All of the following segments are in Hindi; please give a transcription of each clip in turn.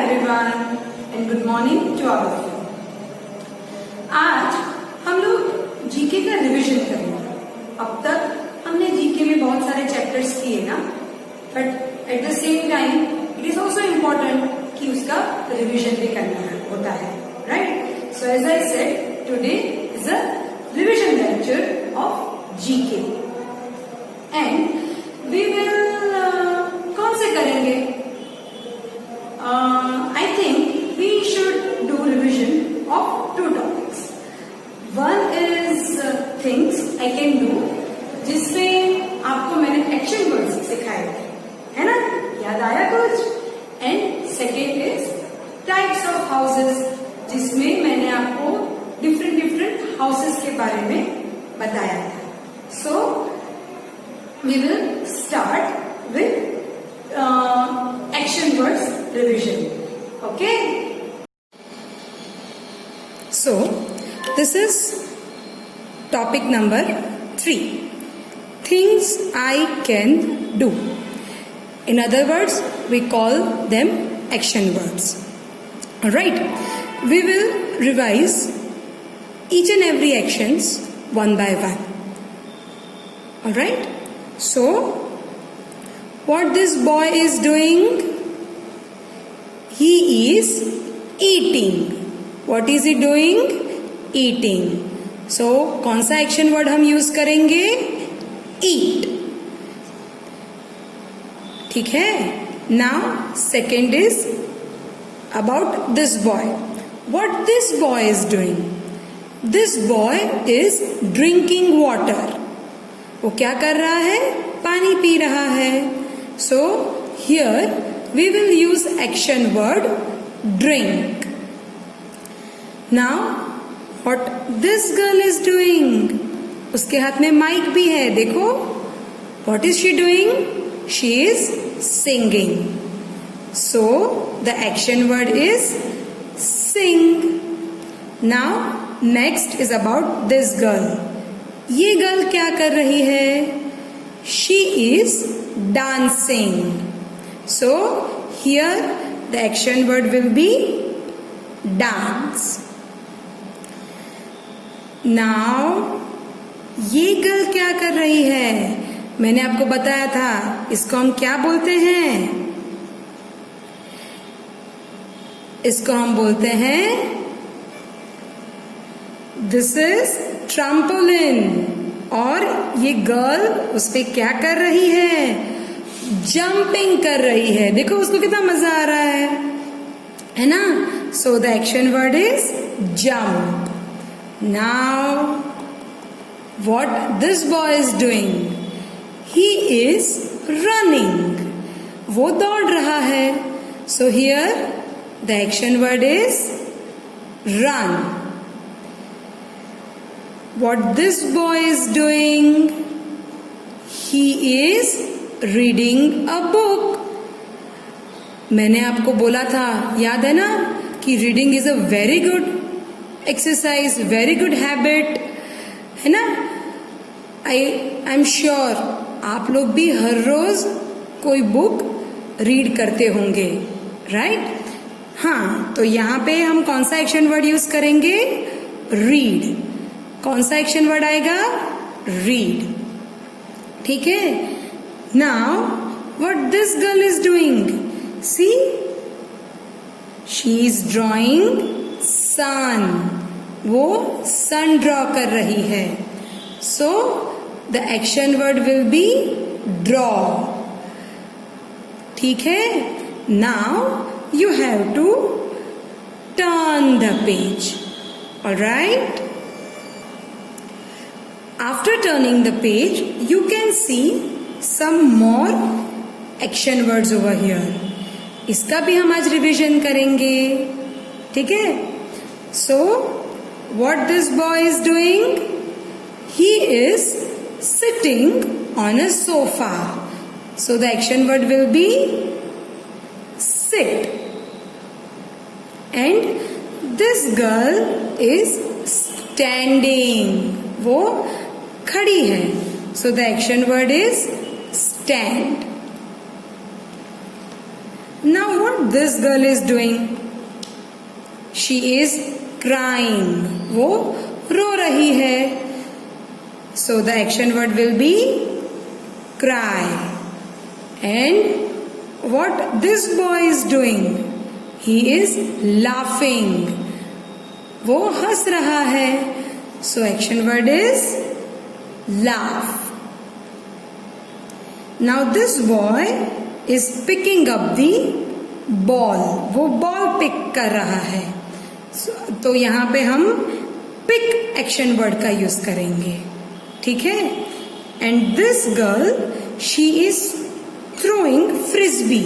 everyone and good morning to all of you. आज हम लोग जीके का रिवीजन करेंगे. अब तक हमने जीके में बहुत सारे चैप्टर्स किए ना, but at the same time it is also important कि उसका रिवीजन भी करना होता है, right? So as I said, today is a revision lecture of GK and we will कौन से करेंगे? I think we should do revision of two topics. One is things I can do, जिसमें आपको मैंने action words सिखाए थे, है ना? याद आया कुछ? And second is types of houses, जिसमें मैंने आपको different houses के बारे में बताया था. So we will start with action words revision. Okay? So, this is topic number 3. Things I can do. In other words, we call them action words. Alright? We will revise each and every actions one by one. Alright? So, what this boy is doing? He is eating. What is he doing? Eating. So, कौन सा एक्शन वर्ड हम यूज करेंगे? Eat. ठीक है? Now, second is about this boy. What this boy is doing? This boy is drinking water. वो क्या कर रहा है? पानी पी रहा है. So, here we will use action word drink. Now, what this girl is doing? उसके हाथ में माइक भी है, देखो. What is she doing? She is singing. So, the action word is sing. Now, next is about this girl. ये गर्ल क्या कर रही है? She is dancing. So, here the action word will be dance. Now, ये गर्ल क्या कर रही है? मैंने आपको बताया था, इसको हम क्या बोलते हैं? इसको हम बोलते हैं, this is trampoline. और ये गर्ल उस पे क्या कर रही है? जंपिंग कर रही है. देखो उसको कितना मजा आ रहा है ना? सो the action word is jump. Now what this boy is doing? He is running. वो दौड़ रहा है. So here the action word is run. What this boy is doing? He is reading a book. मैंने आपको बोला था, याद है ना, कि reading is a very good exercise, very good habit, है ना? आई एम श्योर आप लोग भी हर रोज कोई बुक रीड करते होंगे, राइट? हाँ, तो यहाँ पे हम कौन सा एक्शन वर्ड यूज करेंगे? रीड. कौन सा एक्शन वर्ड आएगा? रीड. ठीक है? Now what this girl is doing? See, she is drawing sun. वो सन ड्रॉ कर रही है. So the action word will be draw. ठीक है? Now you have to turn the page. Alright? After turning the page, you can see some more action words over here. इसका भी हम आज रिवीजन करेंगे. ठीक है? So, what this boy is doing? He is sitting on a sofa. So, the action word will be sit. And this girl is standing. वो खड़ी है. So the action word is stand. Now what this girl is doing? She is crying. वो रो रही है. So the action word will be cry. And what this boy is doing? He is laughing. वो हंस रहा है. So action word is laugh. Now this boy is picking up the ball. वो बॉल पिक कर रहा है. तो यहाँ पे हम पिक एक्शन वर्ड का यूज करेंगे. ठीक है. And this girl she is throwing frisbee.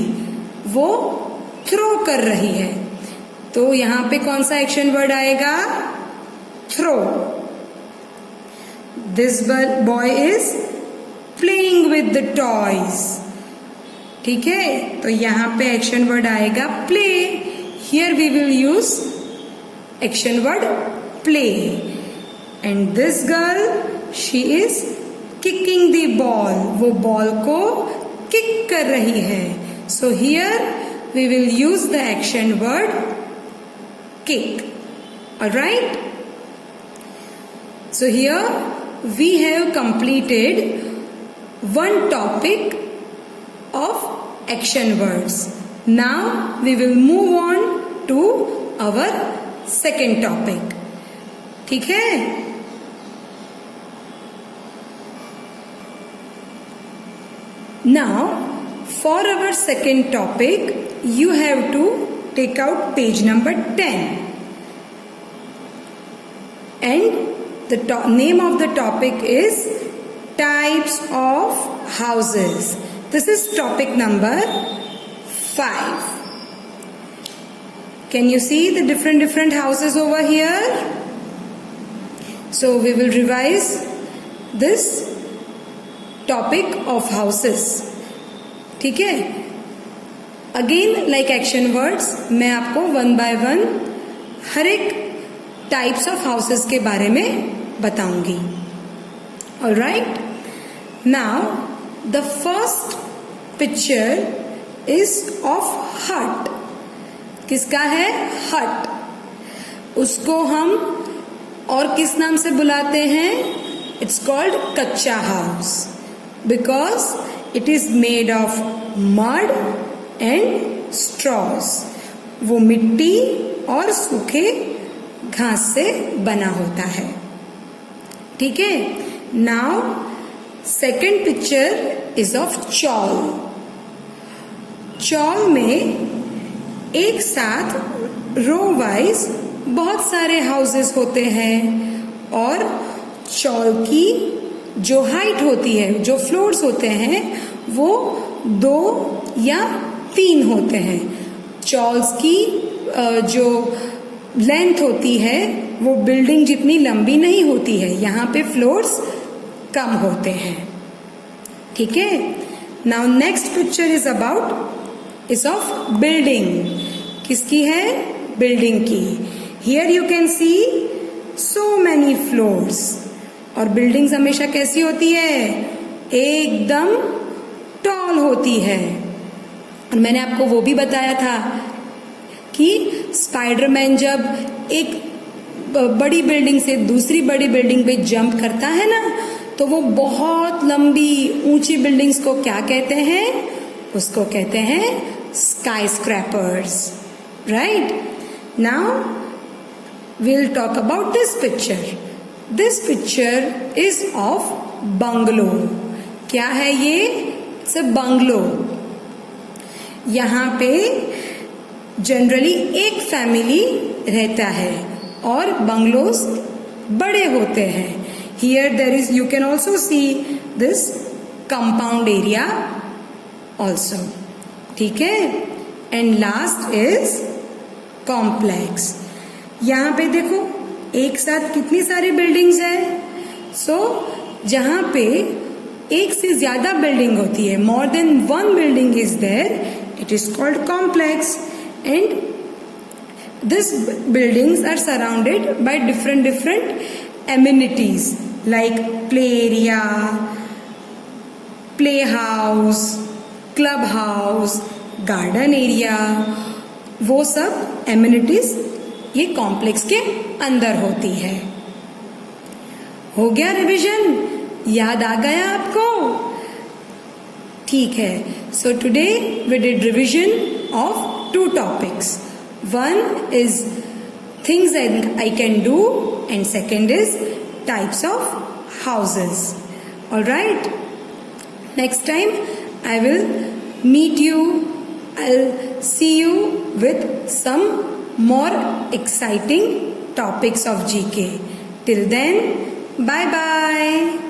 वो थ्रो कर रही है. तो यहाँ पे कौन सा एक्शन वर्ड आएगा? Throw. This boy is playing with the toys. ठीक है. तो यहाँ पे एक्शन वर्ड आएगा play. Here we will use action word play. And this girl she is kicking the ball. वो बॉल को किक कर रही है. So here we will use the action word kick. Alright. So here we have completed one topic of action words. Now we will move on to our second topic. ठीक है. Now for our second topic you have to take out page number 10 and the name of the topic is types of houses. This is topic number 5. Can you see the different houses over here? So we will revise this topic of houses. ठीक है. Again like action words मैं आपको one by one हर एक types of houses के बारे में बताऊंगी. All right. Now the first picture is of hut. किसका है? hut. उसको हम और किस नाम से बुलाते हैं? It's called कच्चा house because it is made of mud and straws. वो मिट्टी और सूखे घास से बना होता है. ठीक है. Now second picture is of chawl. chawl में एक साथ रो वाइज बहुत सारे हाउसेस होते हैं और chawl की जो हाइट होती है, जो फ्लोर्स होते हैं वो 2 या 3 होते हैं. chawls की जो लेंथ होती है वो बिल्डिंग जितनी लंबी नहीं होती है. यहाँ पे फ्लोर्स कम होते हैं. ठीक है. Now next picture is about is of building. किसकी है? बिल्डिंग की. Here you can see so many floors. और बिल्डिंग्स हमेशा कैसी होती है? एकदम टॉल होती है. और मैंने आपको वो भी बताया था कि स्पाइडरमैन जब एक बड़ी बिल्डिंग से दूसरी बड़ी बिल्डिंग पे जंप करता है ना, तो वो बहुत लंबी ऊंची बिल्डिंग्स को क्या कहते हैं? उसको कहते हैं sky scrapers. Right. Now we'll talk about this picture. This picture is of bungalow. क्या है ये? It's a bungalow. यहाँ पे जनरली एक फैमिली रहता है और बंगलोज बड़े होते हैं. Here there is, you can also see this compound area also. ठीक है. And last is complex. यहाँ पे देखो एक साथ कितनी सारी बिल्डिंग्स है. सो जहाँ पे एक से ज्यादा बिल्डिंग होती है, more than one building is there, it is called complex. And these buildings are surrounded by different amenities like play area, playhouse, clubhouse, garden area, वो सब एमिनिटीज ये कॉम्प्लेक्स के अंदर होती है। हो गया रिवीजन? याद आ गया आपको? ठीक है। So today we did revision of 2 topics. One is things I can do and second is types of houses. All right. Next time I will meet you. I'll see you with some more exciting topics of GK. Till then, bye bye.